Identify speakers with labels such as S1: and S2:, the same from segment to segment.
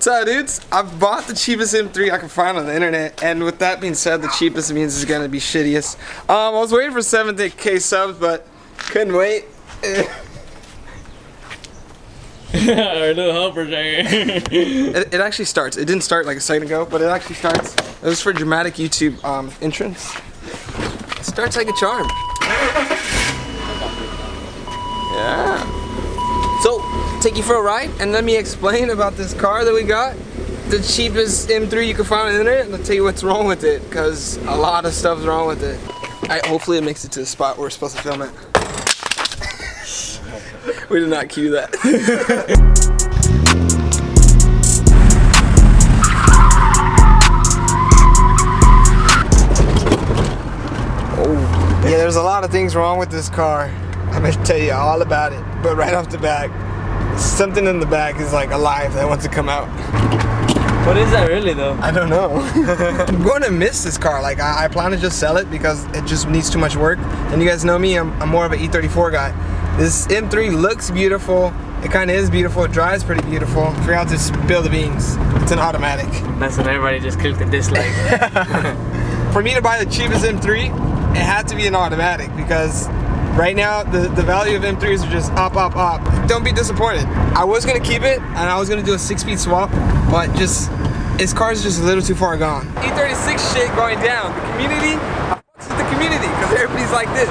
S1: So dudes, I've bought the cheapest M3 I can find on the internet, and with that being said, the cheapest means it's gonna be shittiest. I was waiting for 7K subs, but couldn't wait.
S2: Our little helpers right here.
S1: It actually starts. It didn't start like a second ago, but it actually starts. It was for dramatic YouTube entrance. It starts like a charm. Yeah. So, take you for a ride and let me explain about this car that we got. The cheapest M3 you can find on the internet, and I'll tell you what's wrong with it, because a lot of stuff's wrong with it. Hopefully it makes it to the spot we're supposed to film it. We did not cue that. Oh, yeah, there's a lot of things wrong with this car. I'm gonna tell you all about it, but right off the back, something in the back is like alive that wants to come out.
S2: What is that really though?
S1: I don't know. I'm going to miss this car. Like I plan to just sell it because it just needs too much work. And you guys know me, I'm more of an E34 guy. This M3 looks beautiful. It kind of is beautiful. It drives pretty beautiful. Forgot to spill the beans. It's an automatic.
S2: That's when everybody just clicked the dislike.
S1: For me to buy the cheapest M3, it had to be an automatic because right now, the value of M3s are just up, up, up. Don't be disappointed. I was gonna keep it, and I was gonna do a 6-speed swap, but this car's just a little too far gone. E36 shit going down. The community, I fucks with the community, because everybody's like this.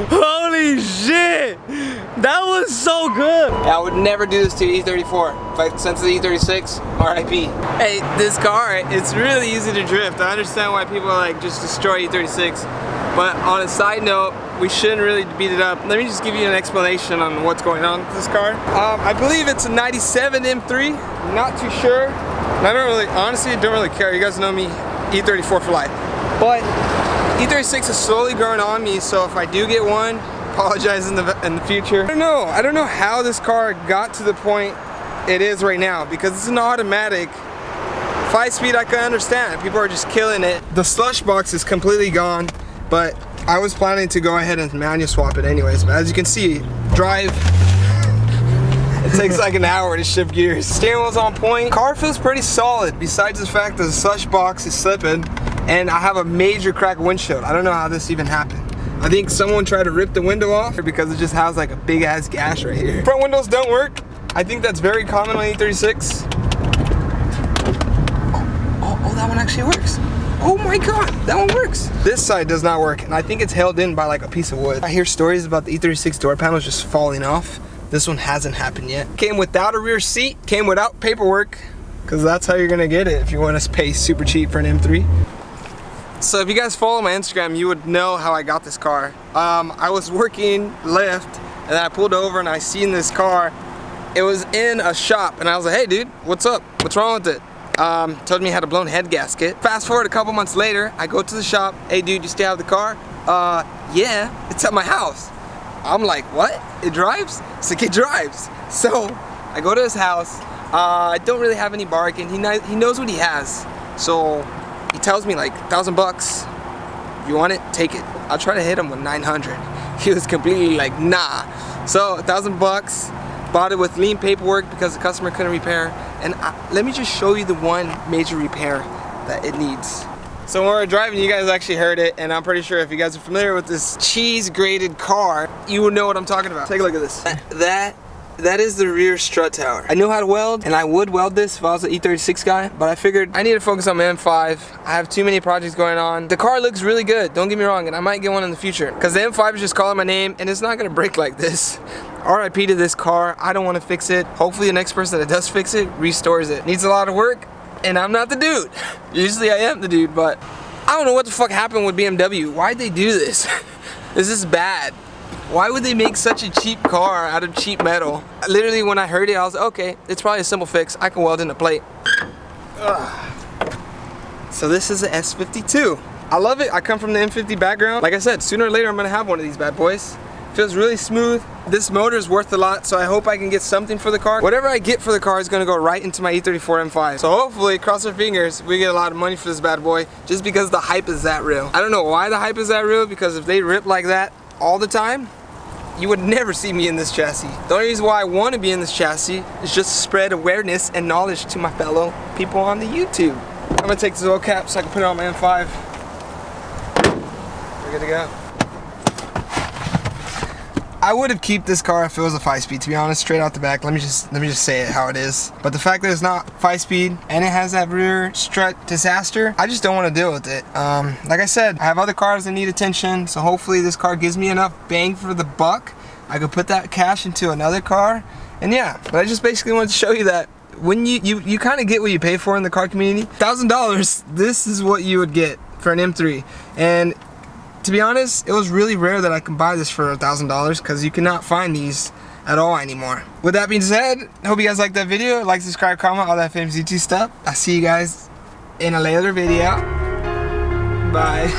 S2: Holy shit! That was so good!
S1: I would never do this to E34. If I sent to the E36, RIP. Hey, this car, it's really easy to drift. I understand why people like just destroy E36. But on a side note, we shouldn't really beat it up. Let me just give you an explanation on what's going on with this car. I believe it's a 97 M3. Not too sure. And I don't really, honestly, don't really care. You guys know me, E34 for life. But E36 is slowly growing on me, so if I do get one, apologize in the future. I don't know how this car got to the point it is right now, because it's an automatic. 5-speed I can understand, people are just killing it. The slush box is completely gone, but I was planning to go ahead and manual swap it anyways, but as you can see, drive, it takes like an hour to shift gears. Steering wheel's on point. Car feels pretty solid, besides the fact that the slush box is slipping, and I have a major cracked windshield. I don't know how this even happened. I think someone tried to rip the window off because it just has like a big ass gash right here. Front windows don't work. I think that's very common on E36. Oh, that one actually works. Oh my god, that one works. This side does not work, and I think it's held in by like a piece of wood. I hear stories about the E36 door panels just falling off. This one hasn't happened yet. Came without a rear seat, came without paperwork, because that's how you're gonna get it if you want to pay super cheap for an M3. So if you guys follow my Instagram, you would know how I got this car. I was working Lyft, and I pulled over and I seen this car. It was in a shop, and I was like, hey dude, what's up? What's wrong with it? Told me it had a blown head gasket. Fast forward a couple months later, I go to the shop. Hey dude, you still have the car? Yeah, it's at my house. I'm like, what? It drives? It's like, it drives. So I go to his house. I don't really have any bargain. He knows what he has. So he tells me like $1,000. You want it? Take it. I'll try to hit him with 900. He was completely like, nah. So $1,000. Bought it with lien paperwork because the customer couldn't repair. And let me just show you the one major repair that it needs. So when we were driving, you guys actually heard it, and I'm pretty sure if you guys are familiar with this cheese grated car, you will know what I'm talking about. Take a look at this. That is the rear strut tower. I know how to weld, and I would weld this if I was an E36 guy, but I figured I need to focus on my M5. I have too many projects going on. The car looks really good, don't get me wrong, and I might get one in the future, because the M5 is just calling my name, and it's not gonna break like this. RIP to this car. I don't want to fix it. Hopefully the next person that does fix it restores it. Needs a lot of work, and I'm not the dude. Usually I am the dude, but I don't know what the fuck happened with BMW. Why'd they do this? This is bad. Why would they make such a cheap car out of cheap metal? Literally when I heard it, I was like, okay, it's probably a simple fix. I can weld in a plate. Ugh. So this is the S52. I love it. I come from the M50 background. Like I said, sooner or later I'm gonna have one of these bad boys. Feels really smooth. This motor is worth a lot, so I hope I can get something for the car. Whatever I get for the car is gonna go right into my E34 M5. So hopefully, cross our fingers, we get a lot of money for this bad boy, just because the hype is that real. I don't know why the hype is that real, because if they rip like that all the time, you would never see me in this chassis. The only reason why I want to be in this chassis is just to spread awareness and knowledge to my fellow people on the YouTube. I'm gonna take this oil cap so I can put it on my M5. We're good to go. I would have kept this car if it was a 5-speed, to be honest, straight out the back. Let me just say it how it is. But the fact that it's not 5-speed and it has that rear strut disaster, I just don't want to deal with it. Like I said, I have other cars that need attention, so hopefully this car gives me enough bang for the buck. I could put that cash into another car, and yeah. But I just basically wanted to show you that when you kind of get what you pay for in the car community. $1,000, this is what you would get for an M3. And to be honest, it was really rare that I can buy this for $1,000 because you cannot find these at all anymore. With that being said, I hope you guys liked that video. Like, subscribe, comment, all that famous YouTube stuff. I'll see you guys in a later video. Bye.